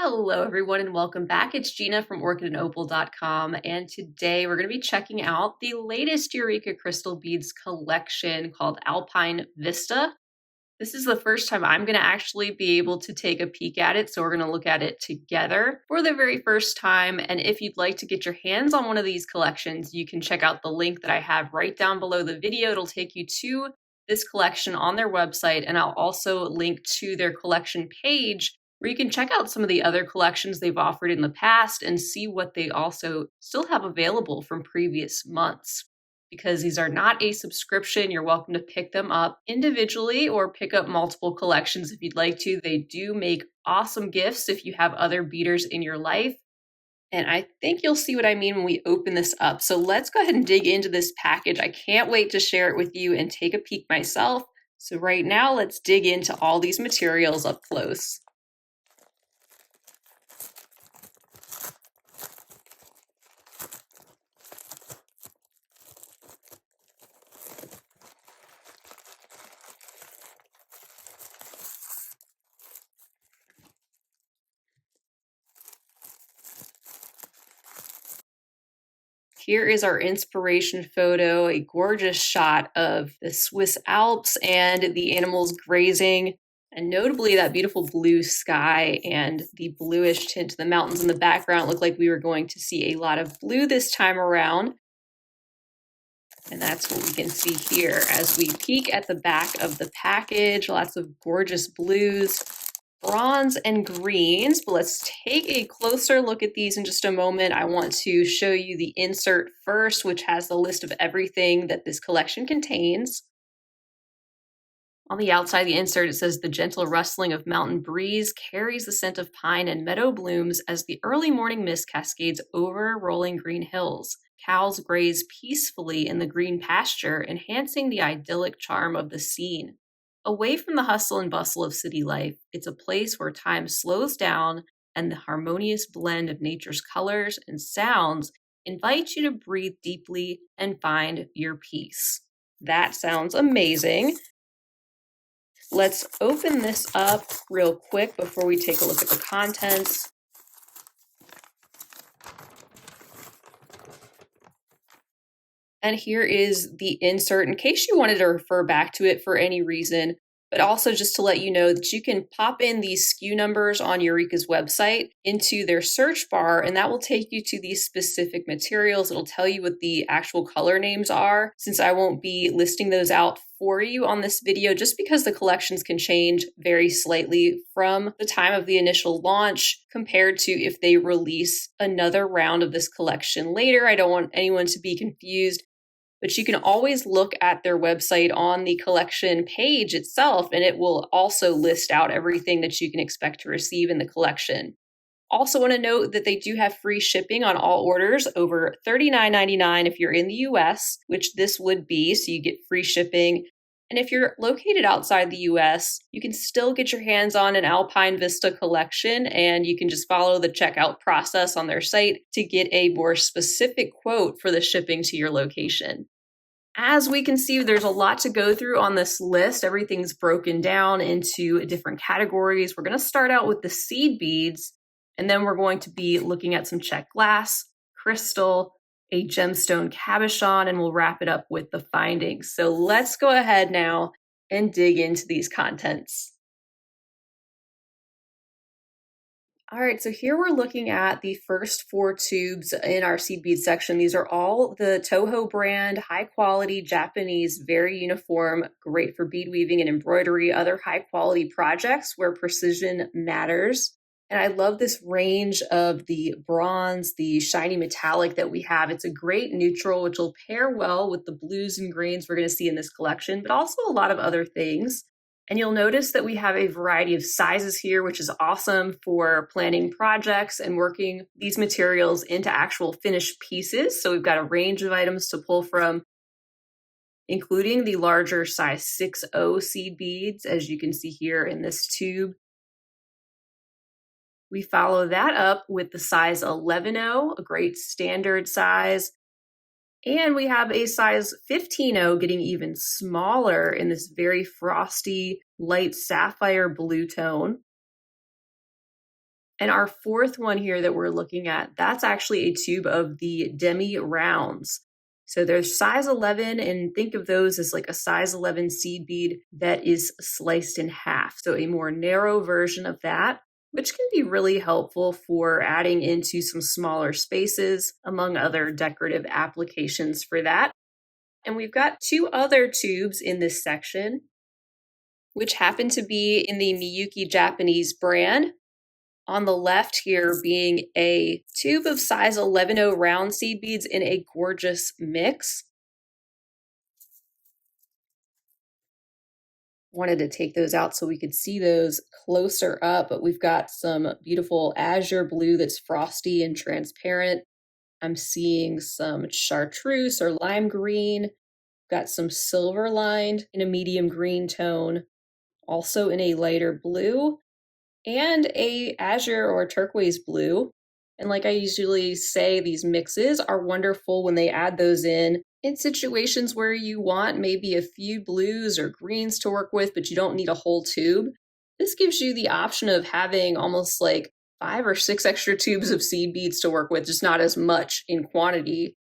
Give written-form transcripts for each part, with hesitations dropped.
Hello, everyone, and welcome back. It's Gina from orchidandopal.com, and today we're going to be checking out the latest Eureka crystal beads collection called Alpine Vista. This is the first time I'm going to actually be able to take a peek at it, so we're going to look at it together for the very first time. And if you'd like to get your hands on one of these collections, you can check out the link that I have right down below the video. It'll take you to this collection on their website, and I'll also link to their collection page where you can check out some of the other collections they've offered in the past and see what they also still have available from previous months. Because these are not a subscription, you're welcome to pick them up individually or pick up multiple collections if you'd like to. They do make awesome gifts if you have other beaders in your life. And I think you'll see what I mean when we open this up. So let's go ahead and dig into this package. I can't wait to share it with you and take a peek myself. So right now, let's dig into all these materials up close. Here is our inspiration photo, a gorgeous shot of the Swiss Alps and the animals grazing, and notably that beautiful blue sky and the bluish tint to the mountains in the background. It looked like we were going to see a lot of blue this time around. And that's what we can see here as we peek at the back of the package. Lots of gorgeous blues, bronze and greens, but let's take a closer look at these in just a moment. I want to show you the insert first, which has the list of everything that this collection contains. On the outside of the insert, it says the gentle rustling of mountain breeze carries the scent of pine and meadow blooms as the early morning mist cascades over rolling green hills. Cows graze peacefully in the green pasture, enhancing the idyllic charm of the scene. Away from the hustle and bustle of city life, it's a place where time slows down and the harmonious blend of nature's colors and sounds invite you to breathe deeply and find your peace. That sounds amazing. Let's open this up real quick before we take a look at the contents. And here is the insert in case you wanted to refer back to it for any reason, but also just to let you know that you can pop in these SKU numbers on Eureka's website into their search bar, and that will take you to these specific materials. It'll tell you what the actual color names are, since I won't be listing those out for you on this video, just because the collections can change very slightly from the time of the initial launch compared to if they release another round of this collection later. I don't want anyone to be confused. But you can always look at their website on the collection page itself, and it will also list out everything that you can expect to receive in the collection. Also want to note that they do have free shipping on all orders over $39.99 if you're in the US, which this would be, so you get free shipping. And if you're located outside the US, you can still get your hands on an Alpine Vista collection, and you can just follow the checkout process on their site to get a more specific quote for the shipping to your location. As we can see, there's a lot to go through on this list. Everything's broken down into different categories. We're going to start out with the seed beads, and then we're going to be looking at some Czech glass, crystal, a gemstone cabochon, and we'll wrap it up with the findings. So let's go ahead now and dig into these contents. All right, so here we're looking at the first 4 tubes in our seed bead section. These are all the Toho brand, high quality, Japanese, very uniform, great for bead weaving and embroidery, other high quality projects where precision matters. And I love this range of the bronze, the shiny metallic that we have. It's a great neutral, which will pair well with the blues and greens we're going to see in this collection, but also a lot of other things. And you'll notice that we have a variety of sizes here, which is awesome for planning projects and working these materials into actual finished pieces. So we've got a range of items to pull from, including the larger size 6.0 seed beads, as you can see here in this tube. We follow that up with the size 11.0, a great standard size. And we have a size 15.0 getting even smaller in this very frosty, light sapphire blue tone. And our fourth one here that we're looking at, that's actually a tube of the demi rounds. So there's size 11, and think of those as like a size 11 seed bead that is sliced in half. So a more narrow version of that, which can be really helpful for adding into some smaller spaces, among other decorative applications for that. And we've got two other tubes in this section, which happen to be in the Miyuki Japanese brand. On the left here being a tube of size 11-0 round seed beads in a gorgeous mix. Wanted to take those out so we could see those closer up, but we've got some beautiful azure blue that's frosty and transparent. I'm seeing some chartreuse or lime green. Got some silver lined in a medium green tone, also in a lighter blue, and a azure or turquoise blue. And like I usually say, these mixes are wonderful when they add those in situations where you want maybe a few blues or greens to work with, but you don't need a whole tube. This gives you the option of having almost like 5 or 6 extra tubes of seed beads to work with, just not as much in quantity.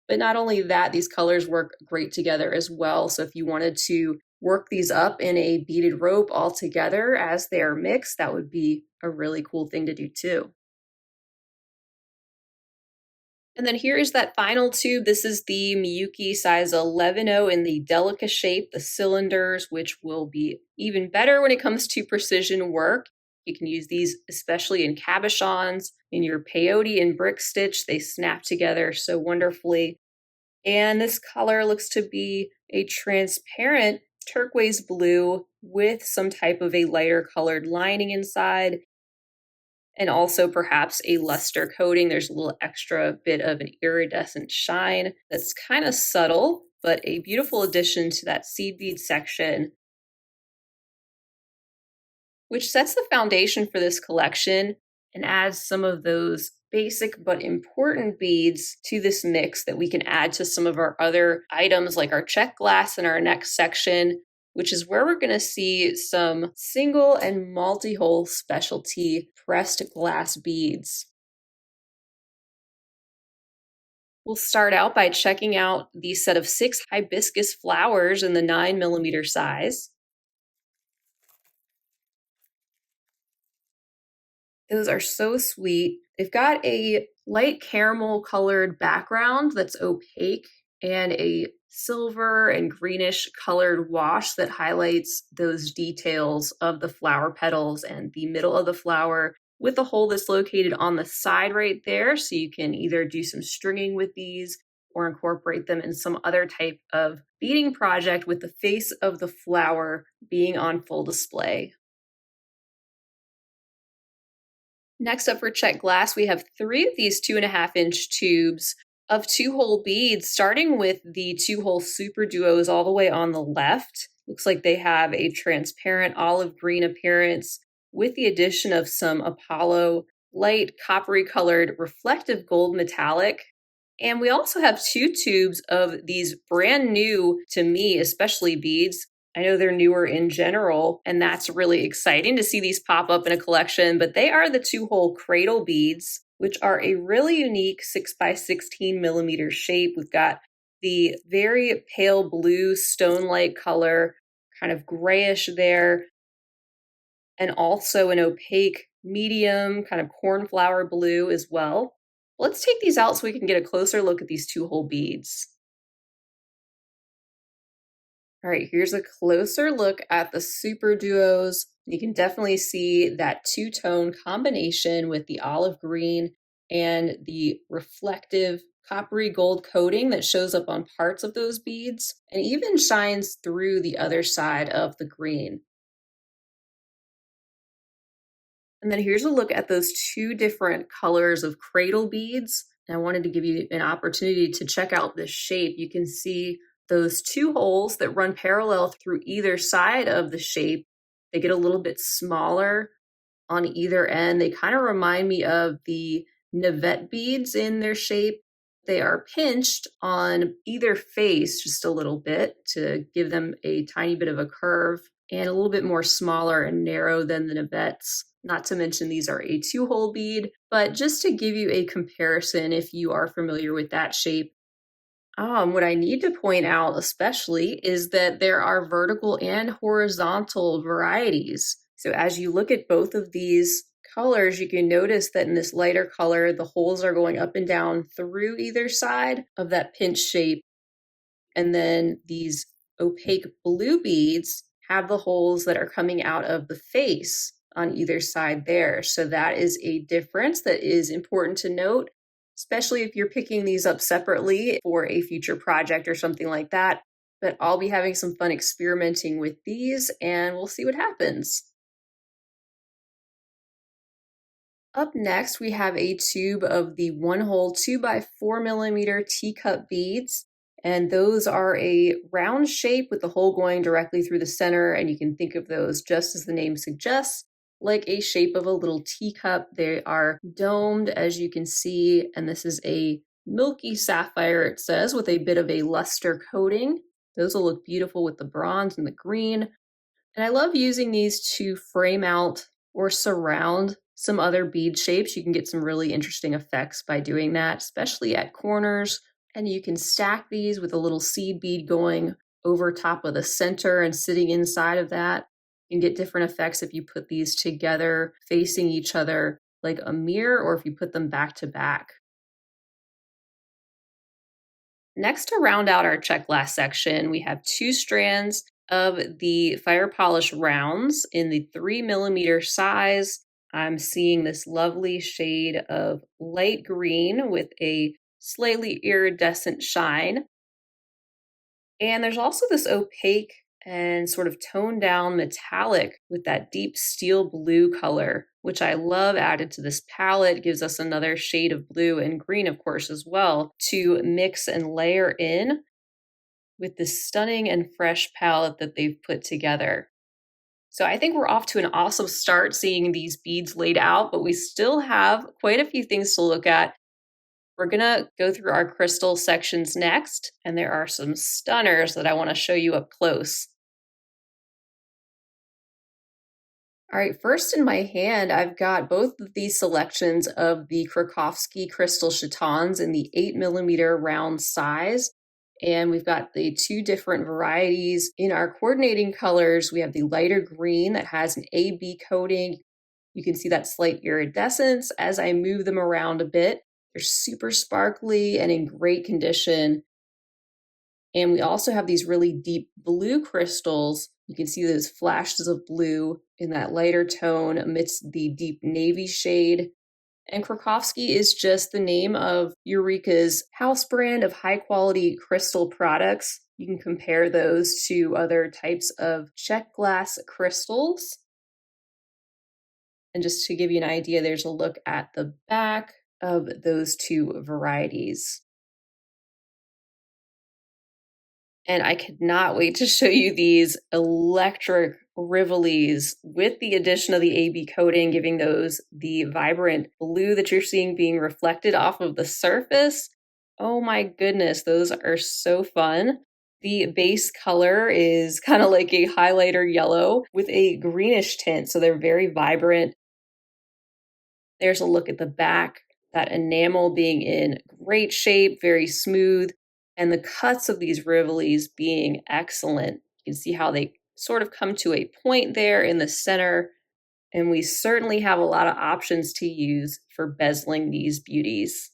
But not only that, these colors work great together as well. So if you wanted to work these up in a beaded rope all together as they're mixed, that would be a really cool thing to do too. And then here is that final tube. This is the Miyuki size 11-0 in the Delica shape, the cylinders, which will be even better when it comes to precision work. You can use these especially in cabochons, in your peyote and brick stitch. They snap together so wonderfully. And this color looks to be a transparent turquoise blue with some type of a lighter colored lining inside, and also perhaps a luster coating. There's a little extra bit of an iridescent shine that's kind of subtle, but a beautiful addition to that seed bead section, which sets the foundation for this collection and adds some of those basic but important beads to this mix that we can add to some of our other items like our Czech glass in our next section, which is where we're going to see some single and multi-hole specialty pressed glass beads. We'll start out by checking out the set of 6 hibiscus flowers in the 9mm size. Those are so sweet. They've got a light caramel colored background that's opaque and a silver and greenish colored wash that highlights those details of the flower petals and the middle of the flower, with a hole that's located on the side right there. So you can either do some stringing with these or incorporate them in some other type of beading project with the face of the flower being on full display. Next up for Czech glass, we have 3 of these 2.5-inch tubes of 2-hole beads, starting with the 2-hole super duos all the way on the left. Looks like they have a transparent olive green appearance with the addition of some Apollo light coppery colored reflective gold metallic. And we also have 2 tubes of these brand new, to me especially, beads. I know they're newer in general, and that's really exciting to see these pop up in a collection, but they are the 2-hole cradle beads, which are a really unique 6x16mm shape. We've got the very pale blue stone-like color, kind of grayish there, and also an opaque medium kind of cornflower blue as well. Let's take these out so we can get a closer look at these 2-hole beads. All right, here's a closer look at the super duos. You can definitely see that 2-tone combination with the olive green and the reflective coppery gold coating that shows up on parts of those beads and even shines through the other side of the green. And then here's a look at those 2 different colors of cradle beads. And I wanted to give you an opportunity to check out this shape. You can see those 2 holes that run parallel through either side of the shape. They get a little bit smaller on either end. They kind of remind me of the navette beads in their shape. They are pinched on either face just a little bit to give them a tiny bit of a curve and a little bit more smaller and narrow than the navettes. Not to mention these are a 2-hole bead, but just to give you a comparison if you are familiar with that shape. What I need to point out especially is that there are vertical and horizontal varieties. So as you look at both of these colors, you can notice that in this lighter color, the holes are going up and down through either side of that pinch shape. And then these opaque blue beads have the holes that are coming out of the face on either side there. So that is a difference that is important to note, especially if you're picking these up separately for a future project or something like that. But I'll be having some fun experimenting with these and we'll see what happens. Up next, we have a tube of the 1-hole 2x4mm teacup beads. And those are a round shape with the hole going directly through the center. And you can think of those just as the name suggests, like a shape of a little teacup. They are domed, as you can see. And this is a milky sapphire, it says, with a bit of a luster coating. Those will look beautiful with the bronze and the green. And I love using these to frame out or surround some other bead shapes. You can get some really interesting effects by doing that, especially at corners. And you can stack these with a little seed bead going over top of the center and sitting inside of that. You can get different effects if you put these together facing each other like a mirror, or if you put them back to back. Next, to round out our Czech glass section, we have 2 strands of the fire polish rounds in the 3mm size. I'm seeing this lovely shade of light green with a slightly iridescent shine. And there's also this opaque and sort of toned down metallic with that deep steel blue color, which I love added to this palette. It gives us another shade of blue and green, of course, as well, to mix and layer in with this stunning and fresh palette that they've put together. So I think we're off to an awesome start seeing these beads laid out, but we still have quite a few things to look at. We're gonna go through our crystal sections next, and there are some stunners that I wanna show you up close. All right, first in my hand, I've got both of these selections of the Krakowski crystal chatons in the 8mm round size. And we've got the 2 different varieties. In our coordinating colors, we have the lighter green that has an AB coating. You can see that slight iridescence as I move them around a bit. They're super sparkly and in great condition. And we also have these really deep blue crystals. You can see those flashes of blue in that lighter tone amidst the deep navy shade. And Krakowski is just the name of Eureka's house brand of high quality crystal products. You can compare those to other types of Czech glass crystals. And just to give you an idea, there's a look at the back of those 2 varieties. And I could not wait to show you these electric rivolis with the addition of the AB coating, giving those the vibrant blue that you're seeing being reflected off of the surface. Oh my goodness, those are so fun. The base color is kind of like a highlighter yellow with a greenish tint, so they're very vibrant. There's a look at the back, that enamel being in great shape, very smooth, and the cuts of these rivolis being excellent. You can see how they sort of come to a point there in the center, and we certainly have a lot of options to use for bezeling these beauties.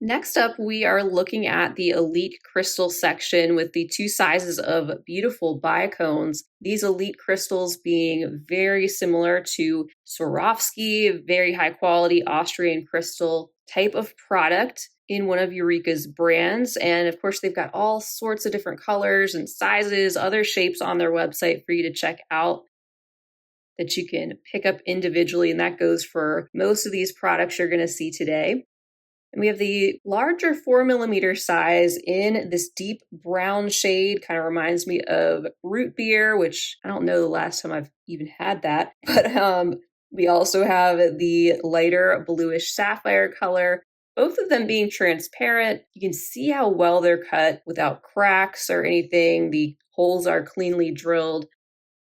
Next up, we are looking at the Elite Crystal section with the 2 sizes of beautiful bicones. These Elite crystals being very similar to Swarovski, very high quality Austrian crystal type of product in one of Eureka's brands. And of course, they've got all sorts of different colors and sizes, other shapes on their website for you to check out that you can pick up individually. And that goes for most of these products you're going to see today. And we have the larger 4mm size in this deep brown shade. Kind of reminds me of root beer, which I don't know the last time I've even had that. But we also have the lighter bluish sapphire color, both of them being transparent. You can see how well they're cut without cracks or anything. The holes are cleanly drilled.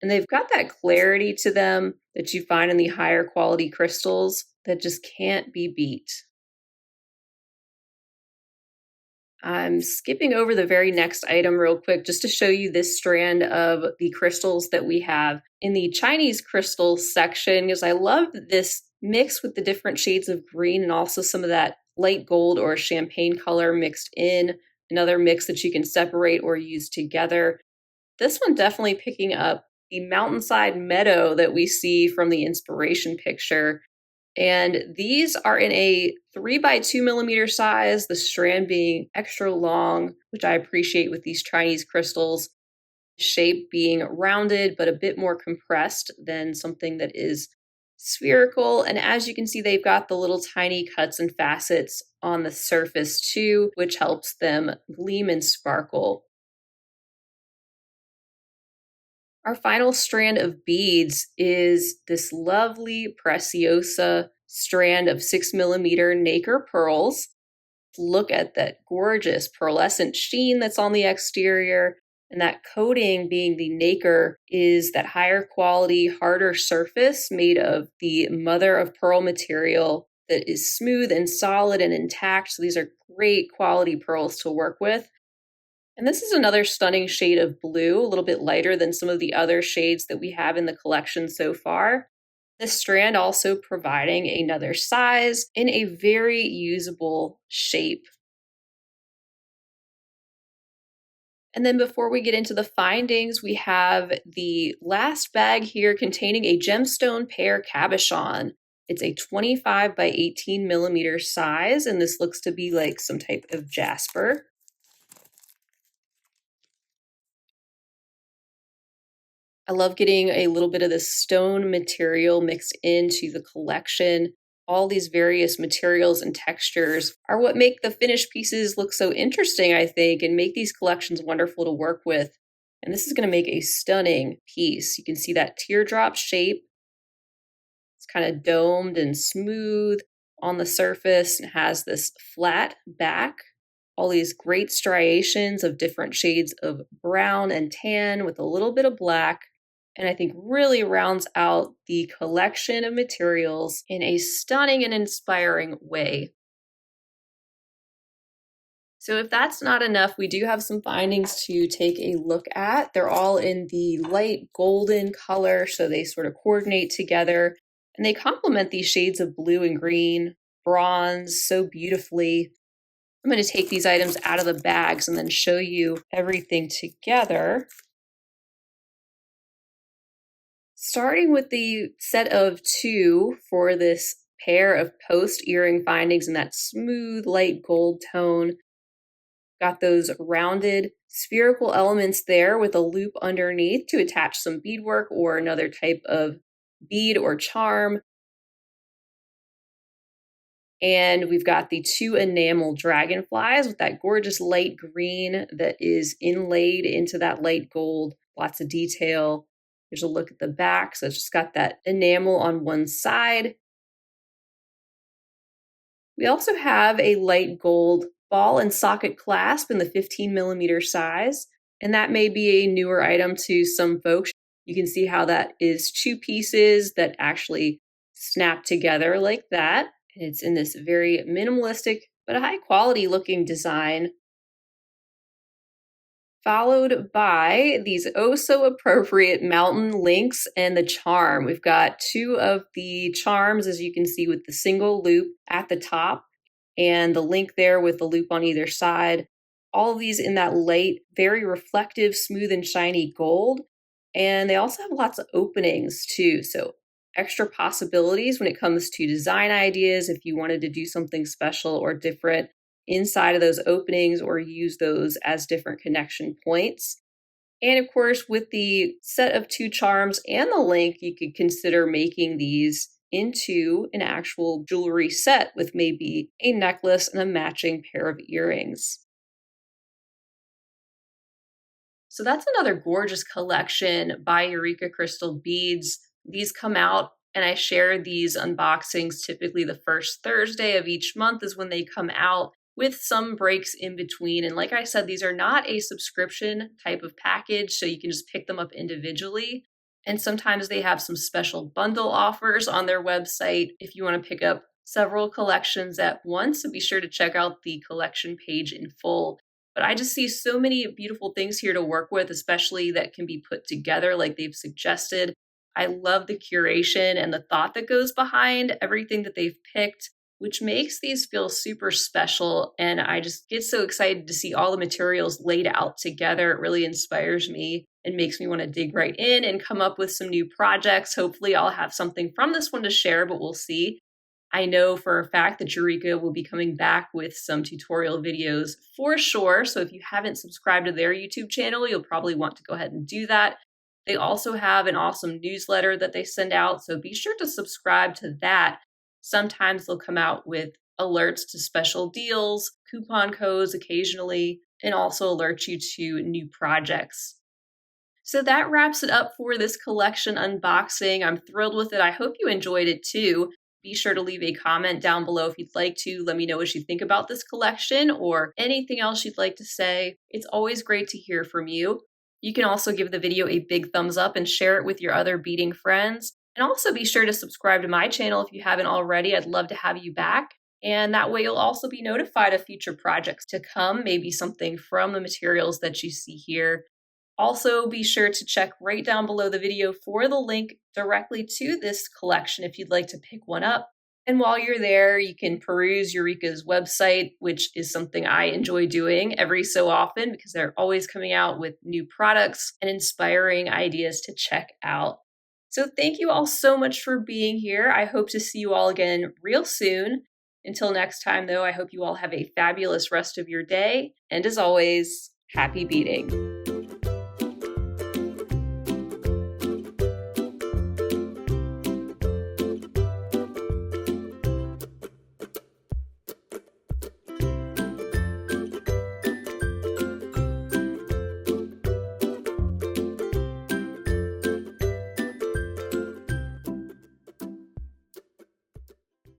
And they've got that clarity to them that you find in the higher quality crystals that just can't be beat. I'm skipping over the very next item real quick just to show you this strand of the crystals that we have in the Chinese crystal section because I love this mix with the different shades of green and also some of that light gold or champagne color mixed in. Another mix that you can separate or use together. This one definitely picking up the mountainside meadow that we see from the inspiration picture. And these are in a 3 by 2 millimeter size, the strand being extra long, which I appreciate with these Chinese crystals. Shape being rounded, but a bit more compressed than something that is spherical. And as you can see, they've got the little tiny cuts and facets on the surface too, which helps them gleam and sparkle. Our final strand of beads is this lovely Preciosa strand of 6 millimeter nacre pearls. Look at that gorgeous pearlescent sheen that's on the exterior. And that coating being the nacre is that higher quality, harder surface made of the mother of pearl material that is smooth and solid and intact. So these are great quality pearls to work with. And this is another stunning shade of blue, a little bit lighter than some of the other shades that we have in the collection so far. This strand also providing another size in a very usable shape. And then before we get into the findings, we have the last bag here containing a gemstone pear cabochon. It's a 25 by 18 millimeter size, and this looks to be like some type of jasper. I love getting a little bit of this stone material mixed into the collection. All these various materials and textures are what make the finished pieces look so interesting, I think, and make these collections wonderful to work with. And this is going to make a stunning piece. You can see that teardrop shape. It's kind of domed and smooth on the surface and has this flat back. All these great striations of different shades of brown and tan with a little bit of black. And I think really rounds out the collection of materials in a stunning and inspiring way. So if that's not enough, we do have some findings to take a look at. They're all in the light golden color, so they sort of coordinate together, and they complement these shades of blue and green, bronze so beautifully. I'm going to take these items out of the bags and then show you everything together. Starting with the set of two for this pair of post earring findings in that smooth light gold tone. Got those rounded spherical elements there with a loop underneath to attach some beadwork or another type of bead or charm. And we've got the two enamel dragonflies with that gorgeous light green that is inlaid into that light gold. Lots of detail. Here's a look at the back. So it's just got that enamel on one side. We also have a light gold ball and socket clasp in the 15 millimeter size. And that may be a newer item to some folks. You can see how that is two pieces that actually snap together like that. And it's in this very minimalistic but high quality looking design. Followed by these oh so appropriate mountain links and the charm. We've got two of the charms, as you can see, with the single loop at the top and the link there with the loop on either side. All of these in that light, very reflective, smooth and shiny gold. And they also have lots of openings too. So extra possibilities when it comes to design ideas if you wanted to do something special or different inside of those openings or use those as different connection points. And of course, with the set of two charms and the link, you could consider making these into an actual jewelry set with maybe a necklace and a matching pair of earrings. So that's another gorgeous collection by Eureka Crystal Beads. These come out and I share these unboxings typically the first Thursday of each month is when they come out, with some breaks in between. And like I said, these are not a subscription type of package, so you can just pick them up individually. And sometimes they have some special bundle offers on their website if you want to pick up several collections at once. So be sure to check out the collection page in full. But I just see so many beautiful things here to work with, especially that can be put together like they've suggested. I love the curation and the thought that goes behind everything that they've picked, which makes these feel super special. And I just get so excited to see all the materials laid out together. It really inspires me and makes me want to dig right in and come up with some new projects. Hopefully, I'll have something from this one to share, but we'll see. I know for a fact that Eureka will be coming back with some tutorial videos for sure. So if you haven't subscribed to their YouTube channel, you'll probably want to go ahead and do that. They also have an awesome newsletter that they send out, so be sure to subscribe to that. Sometimes they'll come out with alerts to special deals, coupon codes occasionally, and also alert you to new projects. So that wraps it up for this collection unboxing. I'm thrilled with it. I hope you enjoyed it too. Be sure to leave a comment down below if you'd like to. Let me know what you think about this collection or anything else you'd like to say. It's always great to hear from you. You can also give the video a big thumbs up and share it with your other beading friends. And also be sure to subscribe to my channel if you haven't already. I'd love to have you back. And that way you'll also be notified of future projects to come, maybe something from the materials that you see here. Also, be sure to check right down below the video for the link directly to this collection if you'd like to pick one up. And while you're there, you can peruse Eureka's website, which is something I enjoy doing every so often because they're always coming out with new products and inspiring ideas to check out. So thank you all so much for being here. I hope to see you all again real soon. Until next time, though, I hope you all have a fabulous rest of your day. And as always, happy beading.